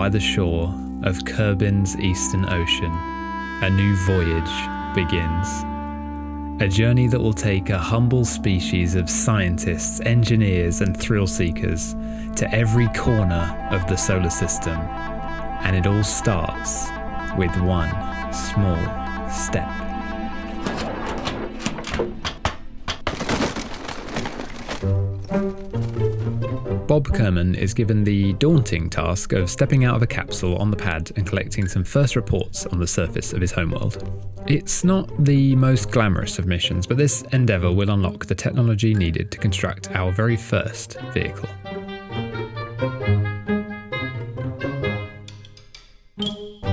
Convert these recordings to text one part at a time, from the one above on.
by the shore of Kerbin's Eastern Ocean, a new voyage begins. A journey that will take a humble species of scientists, engineers and thrill seekers to every corner of the solar system. And it all starts with one small step. Bob Kerman is given the daunting task of stepping out of a capsule on the pad and collecting some first reports on the surface of his homeworld. It's not the most glamorous of missions, but this endeavour will unlock the technology needed to construct our very first vehicle.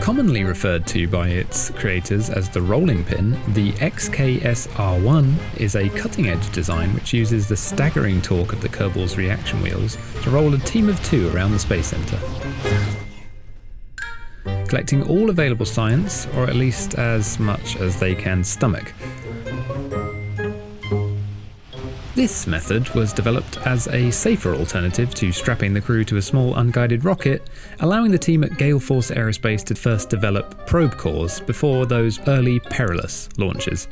Commonly referred to by its creators as the rolling pin, the XKSR-1 is a cutting-edge design which uses the staggering torque of the Kerbal's reaction wheels to roll a team of 2 around the Space Center. Collecting all available science, or at least as much as they can stomach. This method was developed as a safer alternative to strapping the crew to a small unguided rocket, allowing the team at Gale Force Aerospace to first develop probe cores before those early perilous launches.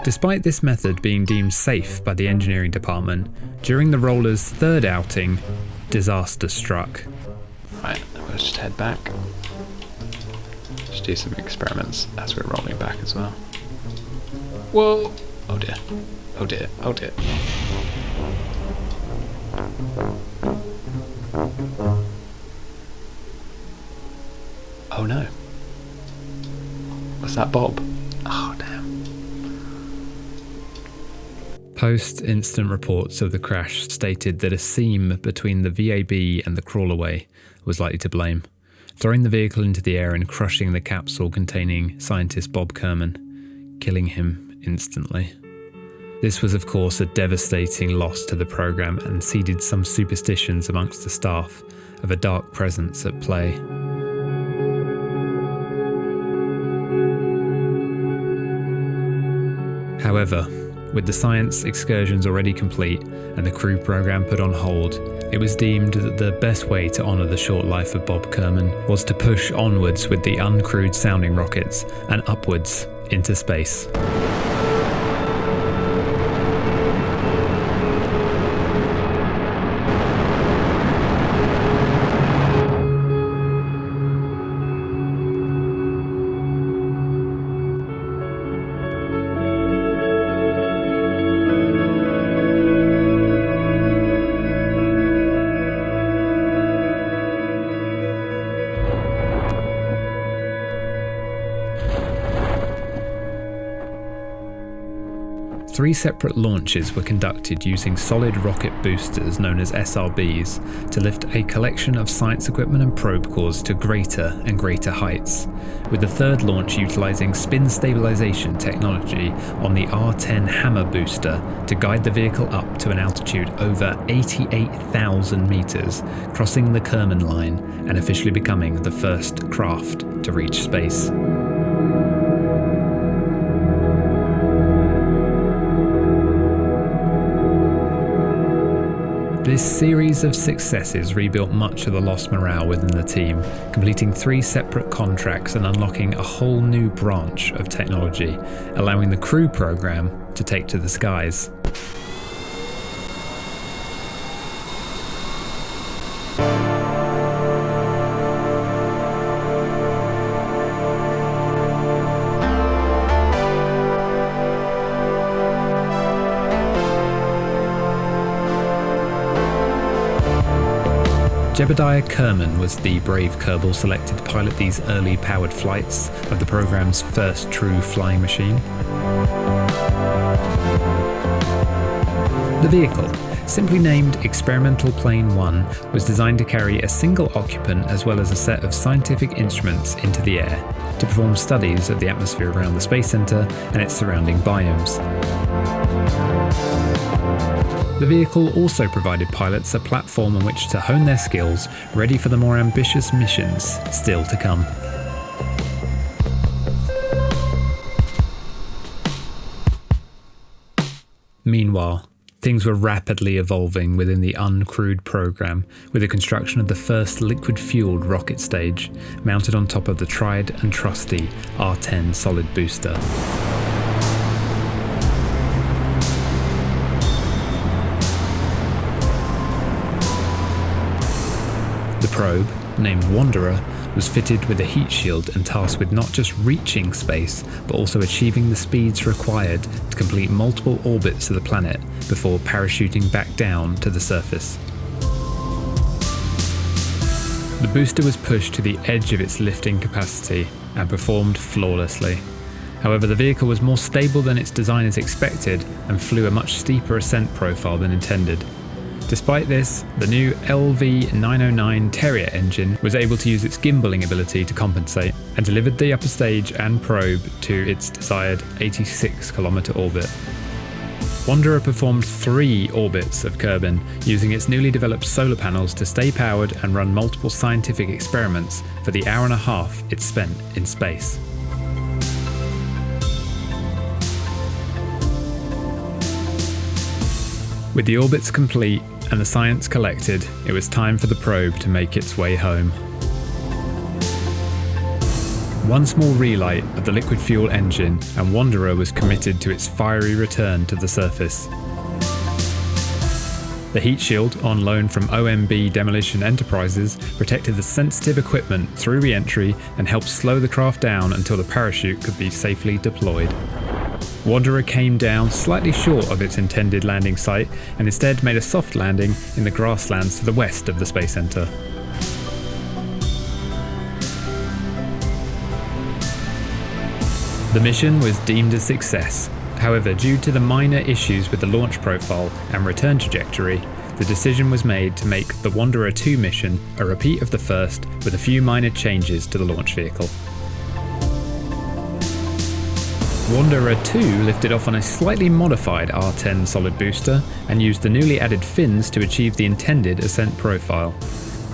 Despite this method being deemed safe by the engineering department, during the roller's third outing, disaster struck. Right, let's just head back. Just do some experiments as we're rolling back as well. Whoa! Oh dear. Oh dear, oh dear. Oh no. Was that Bob? Oh damn. Post-instant reports of the crash stated that a seam between the VAB and the crawlerway was likely to blame, throwing the vehicle into the air and crushing the capsule containing scientist Bob Kerman, killing him instantly. This was of course a devastating loss to the program and seeded some superstitions amongst the staff of a dark presence at play. However, with the science excursions already complete and the crew program put on hold, it was deemed that the best way to honour the short life of Bob Kerman was to push onwards with the uncrewed sounding rockets and upwards into space. Three separate launches were conducted using solid rocket boosters known as SRBs to lift a collection of science equipment and probe cores to greater and greater heights, with the third launch utilising spin stabilisation technology on the R10 Hammer booster to guide the vehicle up to an altitude over 88,000 metres, crossing the Kerman line and officially becoming the first craft to reach space. This series of successes rebuilt much of the lost morale within the team, completing 3 separate contracts and unlocking a whole new branch of technology, allowing the crew program to take to the skies. Jebediah Kerman was the brave Kerbal selected to pilot these early powered flights of the program's first true flying machine. The vehicle, simply named Experimental Plane 1, was designed to carry a single occupant as well as a set of scientific instruments into the air to perform studies of the atmosphere around the Space Center and its surrounding biomes. The vehicle also provided pilots a platform on which to hone their skills, ready for the more ambitious missions still to come. Meanwhile, Things were rapidly evolving within the uncrewed program, with the construction of the first liquid-fueled rocket stage, mounted on top of the tried and trusty R10 solid booster. The probe, named Wanderer, was fitted with a heat shield and tasked with not just reaching space, but also achieving the speeds required to complete multiple orbits of the planet before parachuting back down to the surface. The booster was pushed to the edge of its lifting capacity and performed flawlessly. However, the vehicle was more stable than its designers expected and flew a much steeper ascent profile than intended. Despite this, the new LV-909 Terrier engine was able to use its gimballing ability to compensate, and delivered the upper stage and probe to its desired 86-kilometer orbit. Wanderer performed 3 orbits of Kerbin, using its newly developed solar panels to stay powered and run multiple scientific experiments for the hour and a half it spent in space. With the orbits complete and the science collected, it was time for the probe to make its way home. One small relight of the liquid fuel engine and Wanderer was committed to its fiery return to the surface. The heat shield, on loan from OMB Demolition Enterprises, protected the sensitive equipment through re-entry and helped slow the craft down until the parachute could be safely deployed. Wanderer came down slightly short of its intended landing site and instead made a soft landing in the grasslands to the west of the Space Center. The mission was deemed a success. However, due to the minor issues with the launch profile and return trajectory, the decision was made to make the Wanderer 2 mission a repeat of the first with a few minor changes to the launch vehicle. Wanderer 2 lifted off on a slightly modified R10 solid booster and used the newly added fins to achieve the intended ascent profile.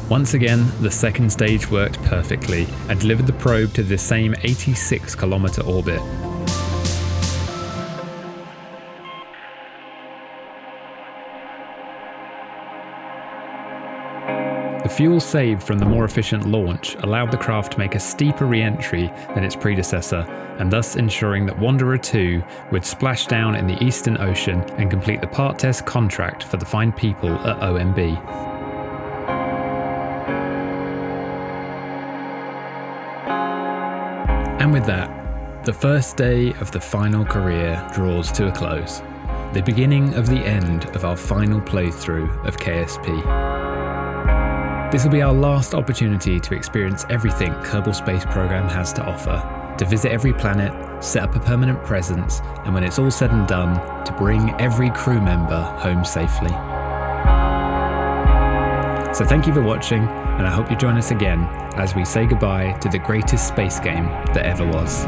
Once again, the second stage worked perfectly and delivered the probe to the same 86-kilometer orbit. The fuel saved from the more efficient launch allowed the craft to make a steeper re-entry than its predecessor, and thus ensuring that Wanderer 2 would splash down in the Eastern Ocean and complete the part test contract for the fine people at OMB. And with that, the first day of the final career draws to a close, the beginning of the end of our final playthrough of KSP. This will be our last opportunity to experience everything Kerbal Space Program has to offer, to visit every planet, set up a permanent presence, and when it's all said and done, to bring every crew member home safely. So thank you for watching, and I hope you join us again as we say goodbye to the greatest space game that ever was.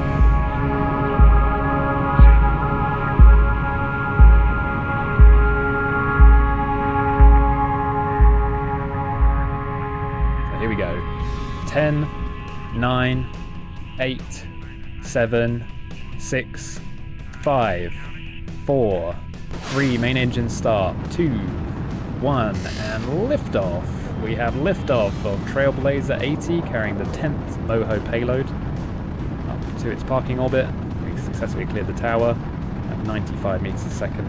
Here we go. 10, 9, 8, 7, 6, 5, 4, 3, main engine start, 2, 1, and liftoff. We have liftoff of Trailblazer 80 carrying the 10th MOHO payload up to its parking orbit. We successfully cleared the tower at 95 meters a second.